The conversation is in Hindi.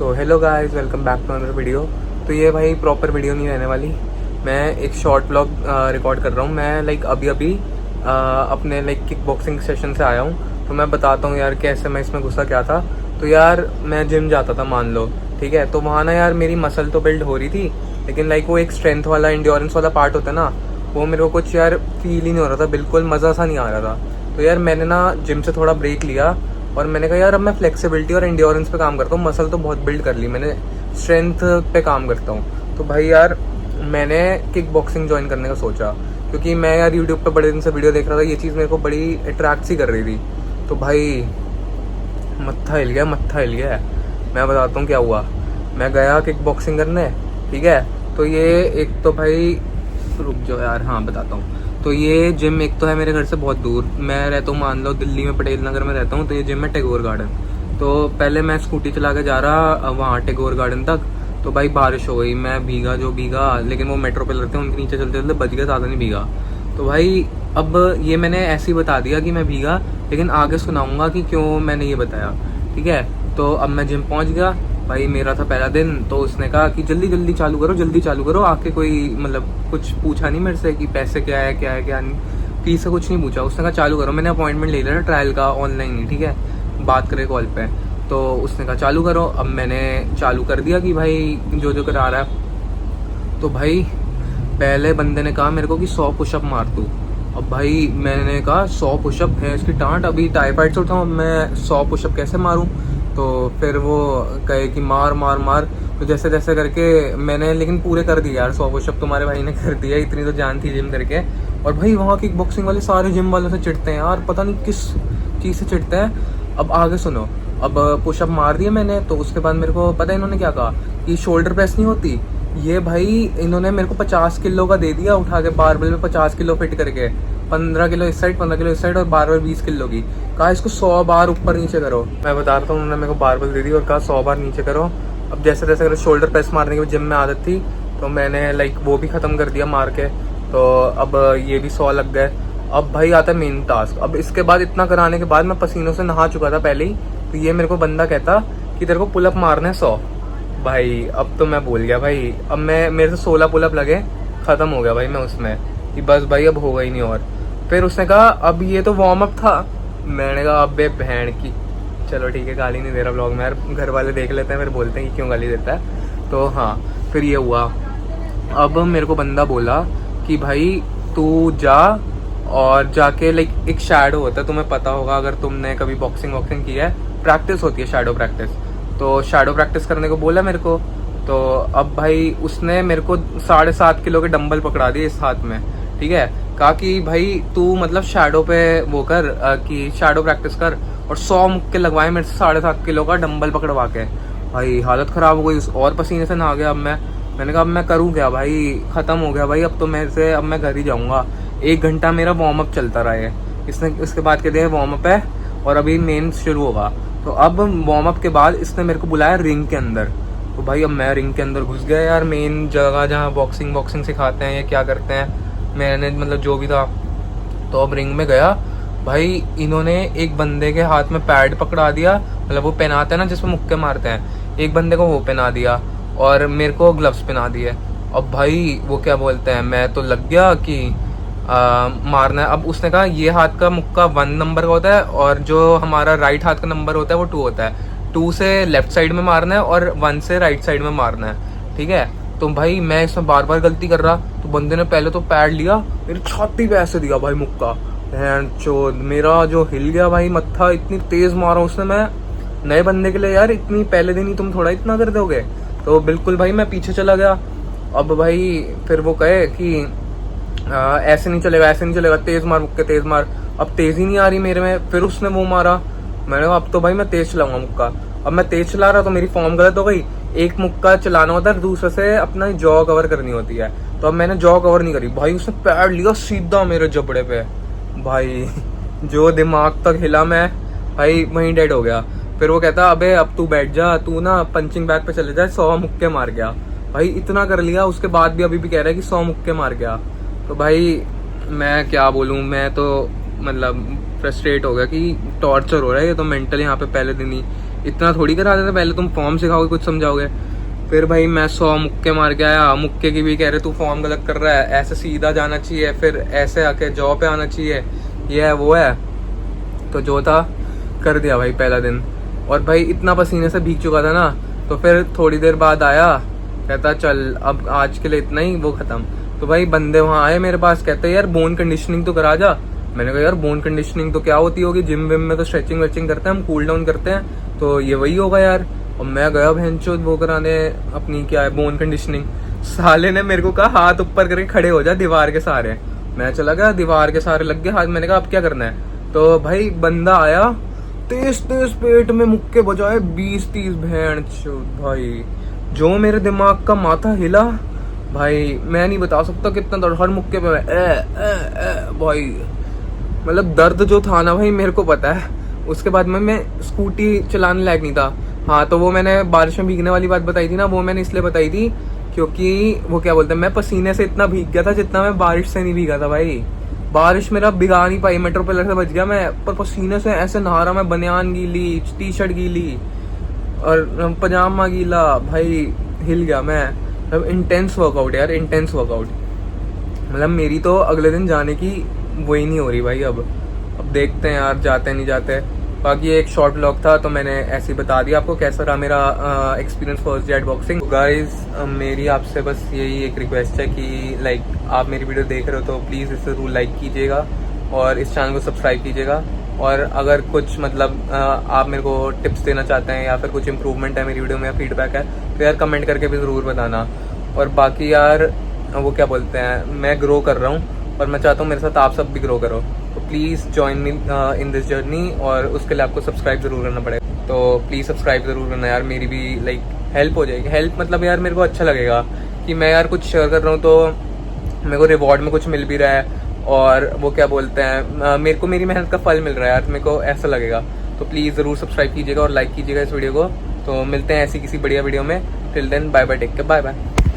तो hello guys, welcome back to another video. तो ये भाई प्रॉपर वीडियो नहीं रहने वाली। मैं एक शॉर्ट ब्लॉग रिकॉर्ड कर रहा हूँ। मैं अभी अपने किक बॉक्सिंग सेशन से आया हूँ। तो मैं बताता हूँ यार कैसे मैं इसमें घुसा क्या था। तो यार मैं जिम जाता था, मान लो, ठीक है। तो वहाँ ना यार मेरी मसल तो बिल्ड हो रही थी, लेकिन वो एक स्ट्रेंथ वाला इंड्योरेंस वाला पार्ट होता है ना, वो मेरे को कुछ यार फील ही नहीं हो रहा था, बिल्कुल मज़ा सा नहीं आ रहा था। तो यार मैंने ना जिम से थोड़ा ब्रेक लिया और मैंने कहा यार अब मैं फ्लेक्सिबिलिटी और एंड्योरेंस पे काम करता हूँ। मसल तो बहुत बिल्ड कर ली मैंने, स्ट्रेंथ पे काम करता हूँ। तो भाई यार मैंने किक बॉक्सिंग ज्वाइन करने का सोचा, क्योंकि मैं यार यूट्यूब पे बड़े दिन से वीडियो देख रहा था। ये चीज़ मेरे को बड़ी अट्रैक्ट सी कर रही थी। तो भाई मत्था हिल गया, मत्था हिल गया। मैं बताता हूँ क्या हुआ। मैं गया किक बॉक्सिंग करने, ठीक है। तो ये एक तो भाई, रुक जाओ यार, हाँ बताता हूँ। तो ये जिम एक तो है मेरे घर से बहुत दूर। मैं रहता हूँ, मान लो, दिल्ली में पटेल नगर में रहता हूँ। तो ये जिम है टैगोर गार्डन। तो पहले मैं स्कूटी चला के जा रहा वहाँ टैगोर गार्डन तक। तो भाई बारिश हो गई, मैं भीगा जो भीगा, लेकिन वो मेट्रो पे रहते हैं, उनके नीचे चलते चलते बच गया, ज़्यादा नहीं भीगा। तो भाई अब ये मैंने ऐसे ही बता दिया कि मैं भीगा, लेकिन आगे सुनाऊंगा कि क्यों मैंने ये बताया, ठीक है। तो अब मैं जिम पहुँच गया। भाई मेरा था पहला दिन। तो उसने कहा कि जल्दी जल्दी चालू करो, जल्दी चालू करो। आके कोई मतलब कुछ पूछा नहीं मेरे से कि पैसे क्या है क्या नहीं, फीस से कुछ नहीं पूछा। उसने कहा चालू करो। मैंने अपॉइंटमेंट ले लिया ट्रायल का, ऑनलाइन ही, ठीक है, बात करे कॉल पे। तो उसने कहा चालू करो। अब मैंने चालू कर दिया कि भाई जो जो करा रहा है। तो भाई पहले बंदे ने कहा मेरे को कि 100 पुशअप मार तू। अब भाई मैंने कहा 100 पुशअप है इसकी टांट, अभी टाइफाइड से उठाऊँ, मैं 100 पुशअप कैसे मारूं। तो फिर वो कहे कि मार मार मार। तो जैसे जैसे करके मैंने लेकिन पूरे कर दिए यार 100 पुशअप। तुम्हारे भाई ने कर दिया, इतनी तो जान थी जिम करके। और भाई वहाँ किक बॉक्सिंग वाले सारे जिम वालों से चिढ़ते हैं यार, पता नहीं किस चीज़ से चिढ़ते हैं। अब आगे सुनो। अब पुशअप मार दिए मैंने। तो उसके बाद मेरे को पता है इन्होंने क्या कहा कि शोल्डर प्रेस नहीं होती। ये भाई इन्होंने मेरे को 50 किलो का दे दिया उठा के, बारबेल में 50 किलो फिट करके, 15 किलो इस साइड 15 किलो इस साइड, और बारबेल 20 किलो की। कहा इसको 100 बार ऊपर नीचे करो। मैं बता रहा हूँ, उन्होंने मेरे को बारबेल दे दी और कहा 100 बार नीचे करो। अब जैसे जैसे अगर शोल्डर प्रेस मारने की जिम में आदत थी, तो मैंने वो भी ख़त्म कर दिया मार के। तो अब ये भी 100 लग गए। अब भाई आता है मेन टास्क। अब इसके बाद इतना कराने के बाद मैं पसीनों से नहा चुका था पहले ही। तो ये मेरे को बंदा कहता कि तेरे को पुलअप मारने 100। भाई अब तो मैं भूल गया भाई। अब मैं मेरे से 16 पुलअप लगे, ख़त्म हो गया भाई मैं उसमें कि बस भाई अब होगा ही नहीं। और फिर उसने कहा अब ये तो वार्म अप था। मैंने कहा अबे बहन की, चलो ठीक है, गाली नहीं दे रहा ब्लॉग में यार, घर वाले देख लेते हैं फिर बोलते हैं कि क्यों गाली देता है। तो हाँ, फिर ये हुआ। अब मेरे को बंदा बोला कि भाई तू जा और जाके एक शैडो होता है, तुम्हें पता होगा अगर तुमने कभी बॉक्सिंग वॉक्सिंग की है, प्रैक्टिस होती है शैडो प्रैक्टिस। तो शैडो प्रैक्टिस करने को बोला मेरे को। तो अब भाई उसने मेरे को 7.5 किलो के डंबल पकड़ा दिए इस हाथ में, ठीक है। कहा कि भाई तू मतलब शैडो पे वो कर कि शैडो प्रैक्टिस कर, और 100 मुक्के लगवाए मेरे से 7.5 किलो का डंबल पकड़वा के। भाई हालत ख़राब हो गई, और पसीने से नहा गया। अब मैंने कहा अब मैं करूँ क्या भाई, ख़त्म हो गया भाई अब तो मेरे से, अब मैं घर ही जाऊँगा। 1 घंटा मेरा वार्म अप चलता रहा है। इसने उसके बाद कहते हैं वार्म अप है और अभी मेन शुरू होगा। तो अब वार्म अप के बाद इसने मेरे को बुलाया रिंग के अंदर। तो भाई अब मैं रिंग के अंदर घुस गया यार, मेन जगह जहाँ बॉक्सिंग सिखाते हैं या क्या करते हैं, मैंने मतलब जो भी था। तो अब रिंग में गया। भाई इन्होंने एक बंदे के हाथ में पैड पकड़ा दिया, मतलब वो पहनाते हैं ना जिसमें मुक्के मारते हैं, एक बंदे को वो पहना दिया और मेरे को ग्लव्स पहना दिए। अब भाई वो क्या बोलते हैं, मैं तो लग गया कि मारना है। अब उसने कहा ये हाथ का मुक्का 1 नंबर का होता है और जो हमारा राइट हाथ का नंबर होता है वो 2 होता है। 2 से लेफ्ट साइड में मारना है और 1 से राइट साइड में मारना है, ठीक है। तो भाई मैं इसमें बार बार गलती कर रहा। तो बंदे ने पहले तो पैड लिया, मेरी छाती पे ऐसे दिया भाई मुक्का, चोद मेरा जो हिल गया भाई मत्था, इतनी तेज मारा उसने। मैं नए बंदे के लिए यार इतनी पहले दिन ही तुम थोड़ा इतना कर दोगे। तो बिल्कुल भाई मैं पीछे चला गया। अब भाई फिर वो कहे कि ऐसे नहीं चलेगा, ऐसे नहीं चलेगा, तेज मार मुक्के तेज मार। अब तेज ही नहीं आ रही मेरे में। फिर उसने वो मारा। मैंने कहा अब तो भाई मैं तेज चलाऊंगा मुक्का। अब मैं तेज चला रहा तो मेरी फॉर्म गलत हो गई। एक मुक्का चलाना होता है, दूसरे से अपना जॉ कवर करनी होती है। तो अब मैंने जॉ कवर नहीं करी। भाई उसने पैड लिया सीधा मेरे जबड़े पे। भाई जो दिमाग तक हिला मैं, भाई वहीं डेड हो गया। फिर वो कहता अबे अब तू बैठ जा, तू ना पंचिंग बैग पे चले जा, 100 मुक्के मार गया। भाई इतना कर लिया, उसके बाद भी अभी भी कह रहा है कि 100 मुक्के मार गया। तो भाई मैं क्या बोलूँ, मैं तो मतलब फ्रस्ट्रेट हो गया कि टॉर्चर हो रहा है ये तो मेंटल। यहाँ पे पहले दिन ही इतना थोड़ी करा देता, पहले तुम फॉर्म सिखाओगे कुछ समझाओगे। फिर भाई मैं 100 मुक्के मार के आया, मुक्के की भी कह रहे तू फॉर्म गलत कर रहा है, ऐसे सीधा जाना चाहिए, फिर ऐसे आके जॉब पे आना चाहिए, ये है वो है। तो जो था कर दिया भाई पहला दिन। और भाई इतना पसीने से भीग चुका था ना, तो फिर थोड़ी देर बाद आया, कहता चल अब आज के लिए इतना ही, वो खत्म। तो भाई बंदे वहाँ आए मेरे पास, कहते यार बोन कंडीशनिंग तो करा जा। मैंने कहा यार बोन कंडीशनिंग तो क्या होती होगी, जिम विम में तो स्ट्रेचिंग वेचिंग करते हैं हम, कूल डाउन करते हैं, तो ये वही होगा यार। और मैं गया भैंचोद वो कराने अपनी क्या है बोन कंडीशनिंग। साले ने मेरे को कहा हाथ ऊपर करके खड़े हो जा दीवार के सहारे। मैं चला गया दीवार के सहारे लग गया हाथ। मैंने कहा अब क्या करना है। तो भाई बंदा आया, तेज तेज पेट में मुक्के बजाए 20-30 भैंचोद भाई। जो मेरे दिमाग का माथा हिला भाई, मैं नहीं बता सकता कितना दर्द। हर मुक्के पे भाई मतलब दर्द जो था ना भाई मेरे को पता है। उसके बाद में मैं स्कूटी चलाने लायक नहीं था। हाँ तो वो मैंने बारिश में भीगने वाली बात बताई थी ना, वो मैंने इसलिए बताई थी क्योंकि वो क्या बोलते हैं, मैं पसीने से इतना भीग गया था जितना मैं बारिश से नहीं भीगा था भाई। बारिश मेरा भिगा नहीं पाई, मेट्रो पिलर से बच गया मैं, पर पसीने से ऐसे नहा रहा मैं, बनियान गीली, टी शर्ट गीली और पजामा गीला भाई, हिल गया मैं। मतलब इंटेंस वर्कआउट यार, इंटेंस वर्कआउट। मतलब मेरी तो अगले दिन जाने की वही नहीं हो रही भाई। अब देखते हैं यार जाते नहीं जाते। बाकी एक शॉर्ट व्लॉग था तो मैंने ऐसे ही बता दिया आपको कैसा रहा मेरा experience first day at boxing. Guys मेरी आपसे बस यही एक रिक्वेस्ट है कि लाइक आप मेरी वीडियो देख रहे हो तो प्लीज़ इसे जरूर लाइक कीजिएगा और इस चैनल को सब्सक्राइब कीजिएगा। और अगर कुछ मतलब आप मेरे को टिप्स देना चाहते हैं या फिर कुछ इंप्रूवमेंट है मेरी वीडियो में या फीडबैक है तो यार कमेंट करके भी ज़रूर बताना। और बाकी यार वो क्या बोलते हैं, मैं ग्रो कर रहा हूँ और मैं चाहता हूँ मेरे साथ आप सब भी ग्रो करो। तो please join me in this journey और उसके लिए आपको सब्सक्राइब ज़रूर करना पड़ेगा। तो प्लीज़ सब्सक्राइब ज़रूर करना यार, मेरी भी लाइक हेल्प हो जाएगी। हेल्प मतलब यार मेरे को अच्छा लगेगा कि मैं यार कुछ शेयर कर रहा हूँ तो मेरे को रिवॉर्ड में कुछ मिल भी रहा है और वो क्या बोलते हैं मेरे को मेरी मेहनत का फल मिल रहा है यार, मेरे को ऐसा लगेगा। तो प्लीज़ ज़रूर सब्सक्राइब कीजिएगा और लाइक कीजिएगा इस वीडियो को। तो मिलते हैं ऐसी किसी बढ़िया वीडियो में। Till then bye bye, take care, bye bye.